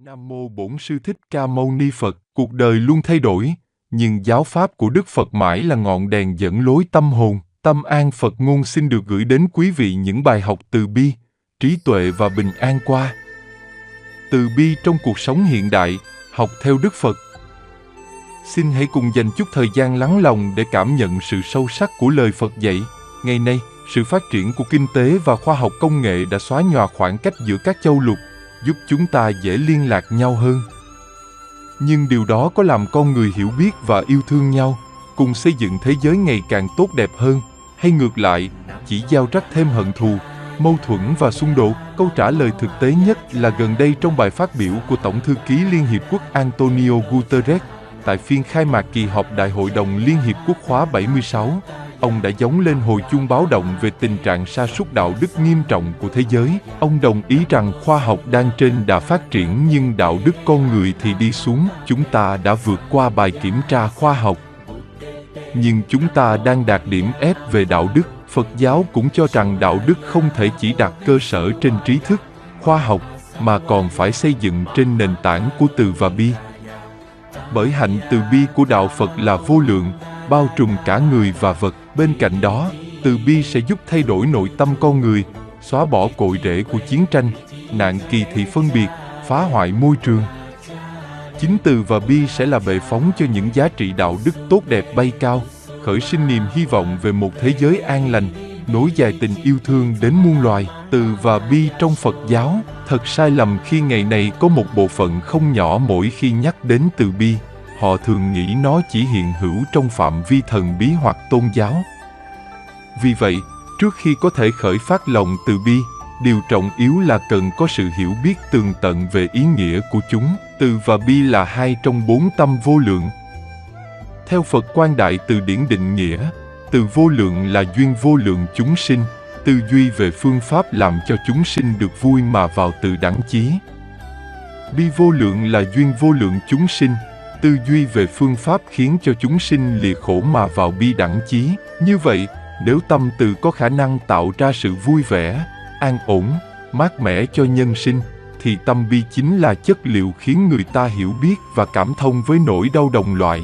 Nam mô Bổn Sư Thích Ca Mâu Ni Phật. Cuộc đời luôn thay đổi, nhưng giáo pháp của Đức Phật mãi là ngọn đèn dẫn lối tâm hồn. Tâm An Phật ngôn xin được gửi đến quý vị những bài học từ bi, trí tuệ và bình an qua từ bi trong cuộc sống hiện đại, học theo Đức Phật. Xin hãy cùng dành chút thời gian lắng lòng để cảm nhận sự sâu sắc của lời Phật dạy. Ngày nay, sự phát triển của kinh tế và khoa học công nghệ đã xóa nhòa khoảng cách giữa các châu lục, giúp chúng ta dễ liên lạc nhau hơn. Nhưng điều đó có làm con người hiểu biết và yêu thương nhau, cùng xây dựng thế giới ngày càng tốt đẹp hơn, hay ngược lại, chỉ gieo rắc thêm hận thù, mâu thuẫn và xung đột? Câu trả lời thực tế nhất là gần đây trong bài phát biểu của Tổng thư ký Liên Hiệp Quốc Antonio Guterres tại phiên khai mạc kỳ họp Đại hội đồng Liên Hiệp Quốc khóa 76, ông đã gióng lên hồi chuông báo động về tình trạng sa sút đạo đức nghiêm trọng của thế giới. Ông đồng ý rằng khoa học đang trên đà phát triển nhưng đạo đức con người thì đi xuống. Chúng ta đã vượt qua bài kiểm tra khoa học, nhưng chúng ta đang đạt điểm F về đạo đức. Phật giáo cũng cho rằng đạo đức không thể chỉ đặt cơ sở trên trí thức, khoa học, mà còn phải xây dựng trên nền tảng của từ và bi. Bởi hạnh từ bi của đạo Phật là vô lượng, bao trùm cả người và vật. Bên cạnh đó, từ bi sẽ giúp thay đổi nội tâm con người, xóa bỏ cội rễ của chiến tranh, nạn kỳ thị phân biệt, phá hoại môi trường. Chính từ và bi sẽ là bệ phóng cho những giá trị đạo đức tốt đẹp bay cao, khởi sinh niềm hy vọng về một thế giới an lành, nối dài tình yêu thương đến muôn loài. Từ và bi trong Phật giáo thật sai lầm khi ngày này có một bộ phận không nhỏ mỗi khi nhắc đến từ bi, họ thường nghĩ nó chỉ hiện hữu trong phạm vi thần bí hoặc tôn giáo. Vì vậy, trước khi có thể khởi phát lòng từ bi, điều trọng yếu là cần có sự hiểu biết tường tận về ý nghĩa của chúng. Từ và bi là hai trong bốn tâm vô lượng. Theo Phật Quan Đại Từ Điển định nghĩa, từ vô lượng là duyên vô lượng chúng sinh, tư duy về phương pháp làm cho chúng sinh được vui mà vào từ đẳng chí. Bi vô lượng là duyên vô lượng chúng sinh, tư duy về phương pháp khiến cho chúng sinh lìa khổ mà vào bi đẳng chí. Như vậy, nếu tâm từ có khả năng tạo ra sự vui vẻ, an ổn, mát mẻ cho nhân sinh, thì tâm bi chính là chất liệu khiến người ta hiểu biết và cảm thông với nỗi đau đồng loại.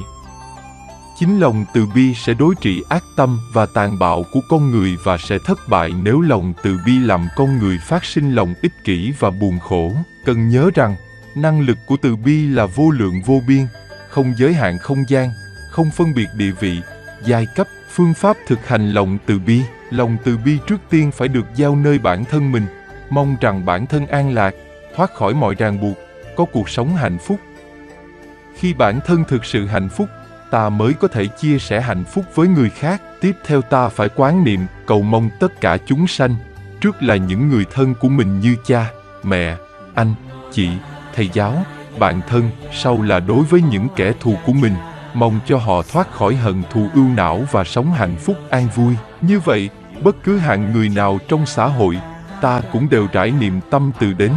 Chính lòng từ bi sẽ đối trị ác tâm và tàn bạo của con người và sẽ thất bại nếu lòng từ bi làm con người phát sinh lòng ích kỷ và buồn khổ. Cần nhớ rằng, năng lực của từ bi là vô lượng vô biên, không giới hạn không gian, không phân biệt địa vị, giai cấp. Phương pháp thực hành lòng từ bi trước tiên phải được gieo nơi bản thân mình, mong rằng bản thân an lạc, thoát khỏi mọi ràng buộc, có cuộc sống hạnh phúc. Khi bản thân thực sự hạnh phúc, ta mới có thể chia sẻ hạnh phúc với người khác. Tiếp theo ta phải quán niệm, cầu mong tất cả chúng sanh, trước là những người thân của mình như cha, mẹ, anh, chị, thầy giáo, bạn thân, sau là đối với những kẻ thù của mình, mong cho họ thoát khỏi hận thù ưu não và sống hạnh phúc an vui. Như vậy, bất cứ hạng người nào trong xã hội, ta cũng đều trải niệm tâm từ đến,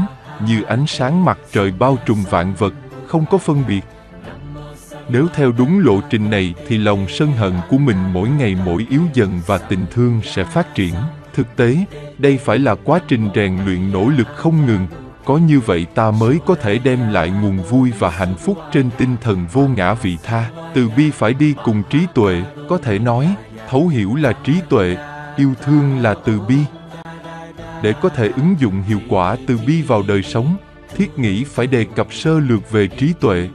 như ánh sáng mặt trời bao trùm vạn vật, không có phân biệt. Nếu theo đúng lộ trình này thì lòng sân hận của mình mỗi ngày mỗi yếu dần và tình thương sẽ phát triển. Thực tế, đây phải là quá trình rèn luyện nỗ lực không ngừng. Có như vậy ta mới có thể đem lại nguồn vui và hạnh phúc trên tinh thần vô ngã vị tha. Từ bi phải đi cùng trí tuệ, có thể nói, thấu hiểu là trí tuệ, yêu thương là từ bi. Để có thể ứng dụng hiệu quả từ bi vào đời sống, thiết nghĩ phải đề cập sơ lược về trí tuệ.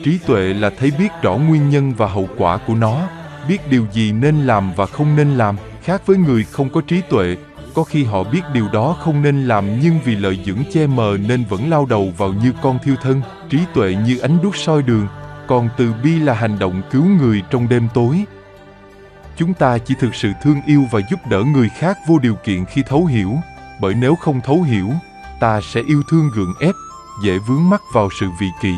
Trí tuệ là thấy biết rõ nguyên nhân và hậu quả của nó, biết điều gì nên làm và không nên làm. Khác với người không có trí tuệ, có khi họ biết điều đó không nên làm nhưng vì lợi dưỡng che mờ nên vẫn lao đầu vào như con thiêu thân. Trí tuệ như ánh đuốc soi đường, còn từ bi là hành động cứu người trong đêm tối. Chúng ta chỉ thực sự thương yêu và giúp đỡ người khác vô điều kiện khi thấu hiểu, bởi nếu không thấu hiểu, ta sẽ yêu thương gượng ép, dễ vướng mắc vào sự vị kỷ.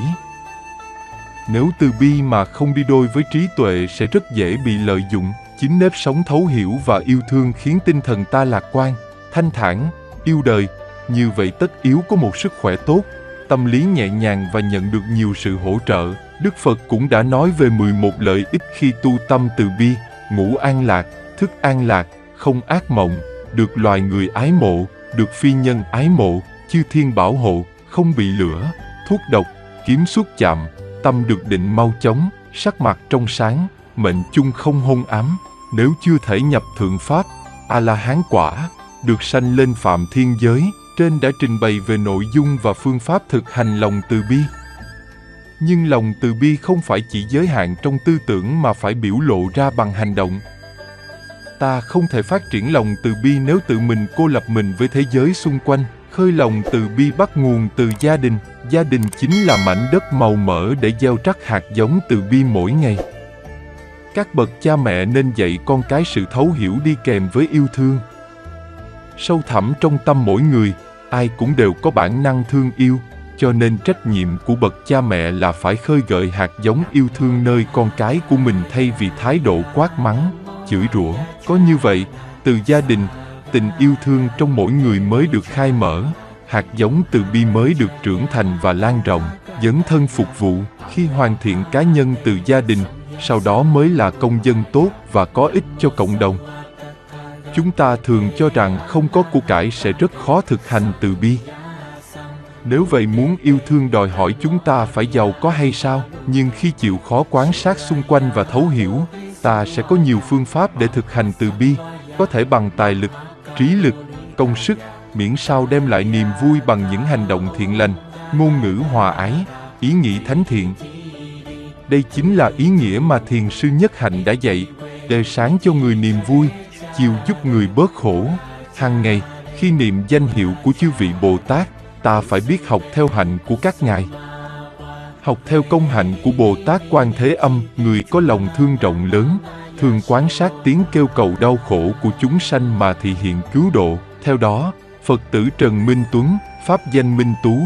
Nếu từ bi mà không đi đôi với trí tuệ sẽ rất dễ bị lợi dụng. Chính nếp sống thấu hiểu và yêu thương khiến tinh thần ta lạc quan, thanh thản, yêu đời. Như vậy tất yếu có một sức khỏe tốt, tâm lý nhẹ nhàng và nhận được nhiều sự hỗ trợ. Đức Phật cũng đã nói về 11 lợi ích khi tu tâm từ bi: ngủ an lạc, thức an lạc, không ác mộng, được loài người ái mộ, được phi nhân ái mộ, chư thiên bảo hộ, không bị lửa, thuốc độc, kiếm xúc chạm, tâm được định mau chóng, sắc mặt trong sáng, mệnh chung không hôn ám. Nếu chưa thể nhập thượng pháp, A-la-hán quả, được sanh lên phạm thiên giới. Trên đã trình bày về nội dung và phương pháp thực hành lòng từ bi. Nhưng lòng từ bi không phải chỉ giới hạn trong tư tưởng mà phải biểu lộ ra bằng hành động. Ta không thể phát triển lòng từ bi nếu tự mình cô lập mình với thế giới xung quanh. Khơi lòng từ bi bắt nguồn từ gia đình. Gia đình chính là mảnh đất màu mỡ để gieo rắc hạt giống từ bi mỗi ngày. Các bậc cha mẹ nên dạy con cái sự thấu hiểu đi kèm với yêu thương. Sâu thẳm trong tâm mỗi người, ai cũng đều có bản năng thương yêu, cho nên trách nhiệm của bậc cha mẹ là phải khơi gợi hạt giống yêu thương nơi con cái của mình thay vì thái độ quát mắng, chửi rủa. Có như vậy, từ gia đình, tình yêu thương trong mỗi người mới được khai mở, hạt giống từ bi mới được trưởng thành và lan rộng, dấn thân phục vụ. Khi hoàn thiện cá nhân từ gia đình, sau đó mới là công dân tốt và có ích cho cộng đồng. Chúng ta thường cho rằng không có của cải sẽ rất khó thực hành từ bi. Nếu vậy muốn yêu thương đòi hỏi chúng ta phải giàu có hay sao? Nhưng khi chịu khó quan sát xung quanh và thấu hiểu, ta sẽ có nhiều phương pháp để thực hành từ bi, có thể bằng tài lực, trí lực, công sức, miễn sao đem lại niềm vui bằng những hành động thiện lành, ngôn ngữ hòa ái, ý nghĩ thánh thiện. Đây chính là ý nghĩa mà Thiền sư Nhất Hạnh đã dạy, đề sáng cho người niềm vui, chiều giúp người bớt khổ. Hàng ngày, khi niệm danh hiệu của chư vị Bồ Tát, ta phải biết học theo hạnh của các ngài. Học theo công hạnh của Bồ Tát Quan Thế Âm, người có lòng thương rộng lớn, thường quan sát tiếng kêu cầu đau khổ của chúng sanh mà thị hiện cứu độ. Theo đó, Phật tử Trần Minh Tuấn, pháp danh Minh Tú,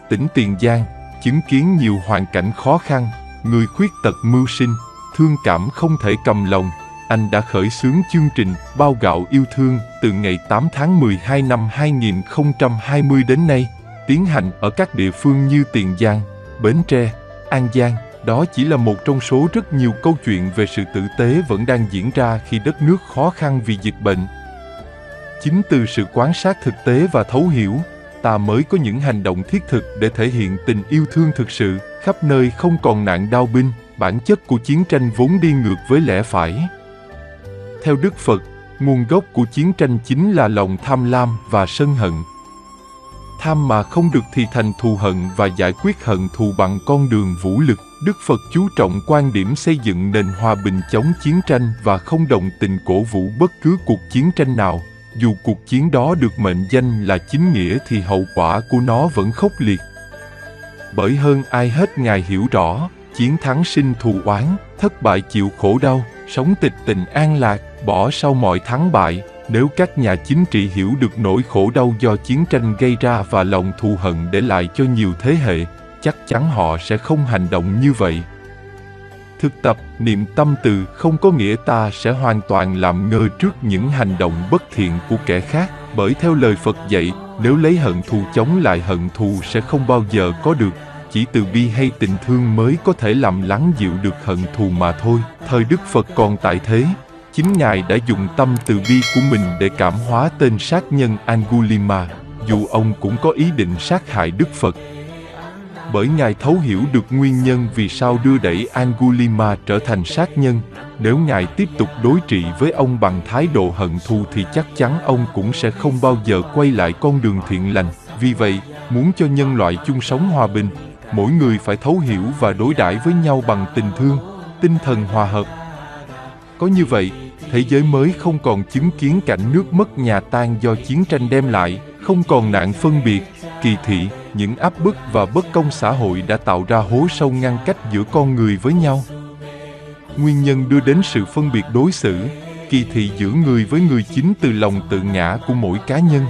tỉnh Tiền Giang, chứng kiến nhiều hoàn cảnh khó khăn, người khuyết tật mưu sinh, thương cảm không thể cầm lòng. Anh đã khởi xướng chương trình Bao Gạo Yêu Thương từ ngày 8 tháng 12 năm 2020 đến nay, tiến hành ở các địa phương như Tiền Giang, Bến Tre, An Giang. Đó chỉ là một trong số rất nhiều câu chuyện về sự tử tế vẫn đang diễn ra khi đất nước khó khăn vì dịch bệnh. Chính từ sự quan sát thực tế và thấu hiểu, ta mới có những hành động thiết thực để thể hiện tình yêu thương thực sự. Khắp nơi không còn nạn đao binh, bản chất của chiến tranh vốn đi ngược với lẽ phải. Theo Đức Phật, nguồn gốc của chiến tranh chính là lòng tham lam và sân hận. Tham mà không được thì thành thù hận và giải quyết hận thù bằng con đường vũ lực. Đức Phật chú trọng quan điểm xây dựng nền hòa bình chống chiến tranh và không đồng tình cổ vũ bất cứ cuộc chiến tranh nào. Dù cuộc chiến đó được mệnh danh là chính nghĩa thì hậu quả của nó vẫn khốc liệt. Bởi hơn ai hết Ngài hiểu rõ, chiến thắng sinh thù oán, thất bại chịu khổ đau, sống tịch tình an lạc, bỏ sau mọi thắng bại. Nếu các nhà chính trị hiểu được nỗi khổ đau do chiến tranh gây ra và lòng thù hận để lại cho nhiều thế hệ, chắc chắn họ sẽ không hành động như vậy. Thực tập niệm tâm từ không có nghĩa ta sẽ hoàn toàn làm ngơ trước những hành động bất thiện của kẻ khác, bởi theo lời Phật dạy, nếu lấy hận thù chống lại hận thù sẽ không bao giờ có được. Chỉ từ bi hay tình thương mới có thể làm lắng dịu được hận thù mà thôi. Thời Đức Phật còn tại thế, chính Ngài đã dùng tâm từ bi của mình để cảm hóa tên sát nhân Angulima, dù ông cũng có ý định sát hại Đức Phật. Bởi Ngài thấu hiểu được nguyên nhân vì sao đưa đẩy Angulima trở thành sát nhân. Nếu Ngài tiếp tục đối trị với ông bằng thái độ hận thù thì chắc chắn ông cũng sẽ không bao giờ quay lại con đường thiện lành. Vì vậy, muốn cho nhân loại chung sống hòa bình, mỗi người phải thấu hiểu và đối đãi với nhau bằng tình thương, tinh thần hòa hợp. Có như vậy, thế giới mới không còn chứng kiến cảnh nước mất nhà tan do chiến tranh đem lại, không còn nạn phân biệt, kỳ thị, những áp bức và bất công xã hội đã tạo ra hố sâu ngăn cách giữa con người với nhau. Nguyên nhân đưa đến sự phân biệt đối xử, kỳ thị giữa người với người chính từ lòng tự ngã của mỗi cá nhân.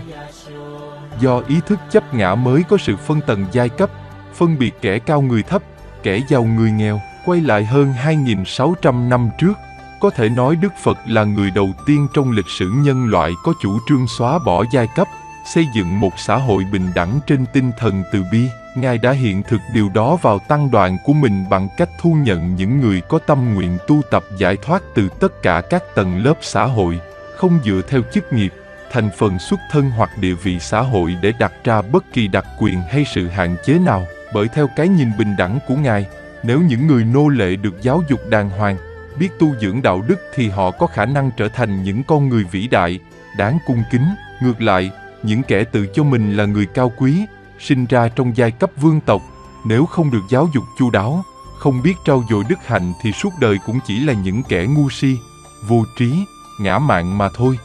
Do ý thức chấp ngã mới có sự phân tầng giai cấp, phân biệt kẻ cao người thấp, kẻ giàu người nghèo. Quay lại hơn 2.600 năm trước, có thể nói Đức Phật là người đầu tiên trong lịch sử nhân loại có chủ trương xóa bỏ giai cấp, xây dựng một xã hội bình đẳng trên tinh thần từ bi. Ngài đã hiện thực điều đó vào tăng đoàn của mình bằng cách thu nhận những người có tâm nguyện tu tập giải thoát từ tất cả các tầng lớp xã hội, không dựa theo chức nghiệp, thành phần xuất thân hoặc địa vị xã hội để đặt ra bất kỳ đặc quyền hay sự hạn chế nào, bởi theo cái nhìn bình đẳng của Ngài, nếu những người nô lệ được giáo dục đàng hoàng, biết tu dưỡng đạo đức thì họ có khả năng trở thành những con người vĩ đại, đáng cung kính. Ngược lại, những kẻ tự cho mình là người cao quý, sinh ra trong giai cấp vương tộc, nếu không được giáo dục chu đáo, không biết trau dồi đức hạnh thì suốt đời cũng chỉ là những kẻ ngu si, vô trí, ngã mạn mà thôi.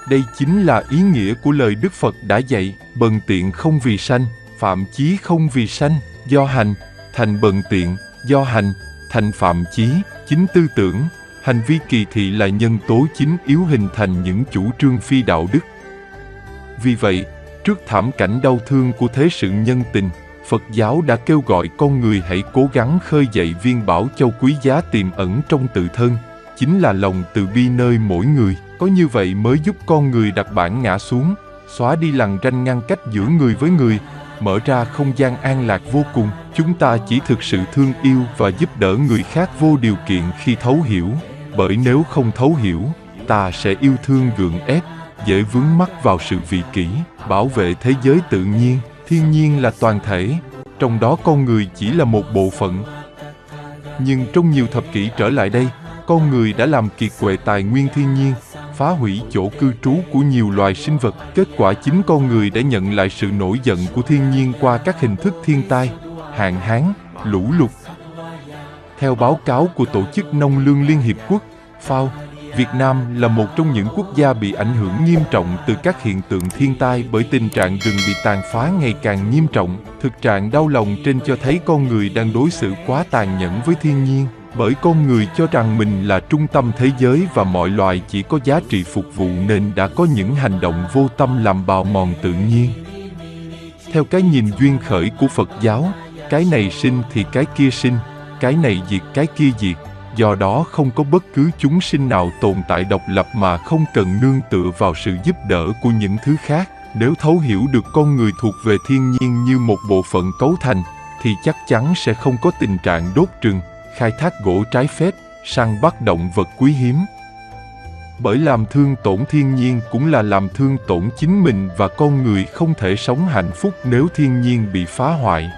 Đây chính là ý nghĩa của lời Đức Phật đã dạy: bần tiện không vì sanh, phạm chí không vì sanh, do hành, thành bần tiện, do hành, thành phạm chí. Chính tư tưởng, hành vi kỳ thị là nhân tố chính yếu hình thành những chủ trương phi đạo đức. Vì vậy, trước thảm cảnh đau thương của thế sự nhân tình, Phật giáo đã kêu gọi con người hãy cố gắng khơi dậy viên bảo châu quý giá tiềm ẩn trong tự thân, chính là lòng từ bi nơi mỗi người. Có như vậy mới giúp con người đặt bản ngã xuống, xóa đi lằn ranh ngăn cách giữa người với người, mở ra không gian an lạc vô cùng. Chúng ta chỉ thực sự thương yêu và giúp đỡ người khác vô điều kiện khi thấu hiểu, bởi nếu không thấu hiểu, ta sẽ yêu thương gượng ép, dễ vướng mắc vào sự vị kỷ. Bảo vệ thế giới tự nhiên, thiên nhiên là toàn thể, trong đó con người chỉ là một bộ phận. Nhưng trong nhiều thập kỷ trở lại đây, con người đã làm kiệt quệ tài nguyên thiên nhiên, phá hủy chỗ cư trú của nhiều loài sinh vật. Kết quả chính con người đã nhận lại sự nổi giận của thiên nhiên qua các hình thức thiên tai, hạn hán, lũ lụt. Theo báo cáo của Tổ chức Nông lương Liên Hiệp Quốc, FAO, Việt Nam là một trong những quốc gia bị ảnh hưởng nghiêm trọng từ các hiện tượng thiên tai bởi tình trạng rừng bị tàn phá ngày càng nghiêm trọng. Thực trạng đau lòng trên cho thấy con người đang đối xử quá tàn nhẫn với thiên nhiên, bởi con người cho rằng mình là trung tâm thế giới và mọi loài chỉ có giá trị phục vụ nên đã có những hành động vô tâm làm bào mòn tự nhiên. Theo cái nhìn duyên khởi của Phật giáo, cái này sinh thì cái kia sinh, cái này diệt cái kia diệt. Do đó không có bất cứ chúng sinh nào tồn tại độc lập mà không cần nương tựa vào sự giúp đỡ của những thứ khác. Nếu thấu hiểu được con người thuộc về thiên nhiên như một bộ phận cấu thành, thì chắc chắn sẽ không có tình trạng đốt rừng, khai thác gỗ trái phép, săn bắt động vật quý hiếm. Bởi làm thương tổn thiên nhiên cũng là làm thương tổn chính mình, và con người không thể sống hạnh phúc nếu thiên nhiên bị phá hoại.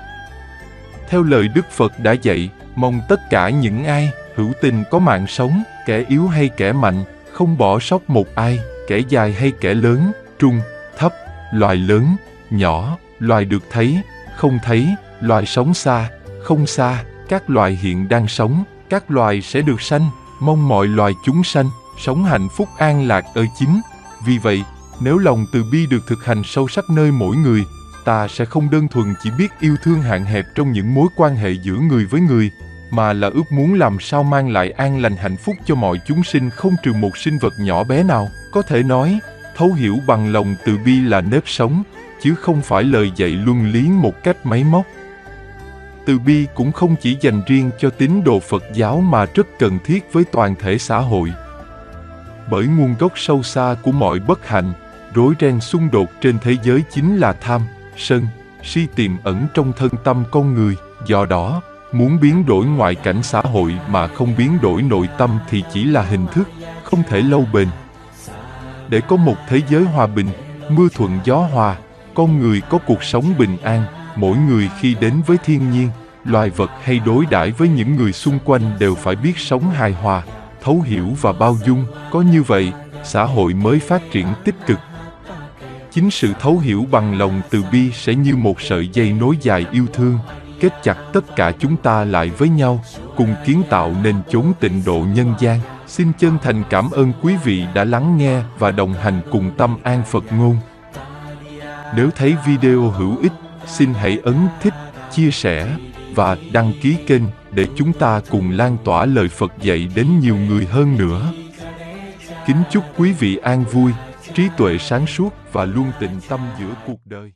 Theo lời Đức Phật đã dạy, mong tất cả những ai hữu tình có mạng sống, kẻ yếu hay kẻ mạnh, không bỏ sót một ai, kẻ dài hay kẻ lớn, trung, thấp, loài lớn, nhỏ, loài được thấy, không thấy, loài sống xa, không xa, các loài hiện đang sống, các loài sẽ được sanh, mong mọi loài chúng sanh, sống hạnh phúc an lạc ở chính. Vì vậy, nếu lòng từ bi được thực hành sâu sắc nơi mỗi người, ta sẽ không đơn thuần chỉ biết yêu thương hạn hẹp trong những mối quan hệ giữa người với người, mà là ước muốn làm sao mang lại an lành hạnh phúc cho mọi chúng sinh, không trừ một sinh vật nhỏ bé nào. Có thể nói, thấu hiểu bằng lòng từ bi là nếp sống, chứ không phải lời dạy luân lý một cách máy móc. Từ bi cũng không chỉ dành riêng cho tín đồ Phật giáo mà rất cần thiết với toàn thể xã hội. Bởi nguồn gốc sâu xa của mọi bất hạnh, rối ren xung đột trên thế giới chính là tham, sân, si tiềm ẩn trong thân tâm con người. Do đó, muốn biến đổi ngoại cảnh xã hội mà không biến đổi nội tâm thì chỉ là hình thức, không thể lâu bền. Để có một thế giới hòa bình, mưa thuận gió hòa, con người có cuộc sống bình an, mỗi người khi đến với thiên nhiên, loài vật hay đối đãi với những người xung quanh đều phải biết sống hài hòa, thấu hiểu và bao dung. Có như vậy, xã hội mới phát triển tích cực. Chính sự thấu hiểu bằng lòng từ bi sẽ như một sợi dây nối dài yêu thương, kết chặt tất cả chúng ta lại với nhau, cùng kiến tạo nên chốn tịnh độ nhân gian. Xin chân thành cảm ơn quý vị đã lắng nghe và đồng hành cùng Tâm An Phật Ngôn. Nếu thấy video hữu ích, xin hãy ấn thích, chia sẻ và đăng ký kênh để chúng ta cùng lan tỏa lời Phật dạy đến nhiều người hơn nữa. Kính chúc quý vị an vui, trí tuệ sáng suốt và luôn tịnh tâm giữa cuộc đời.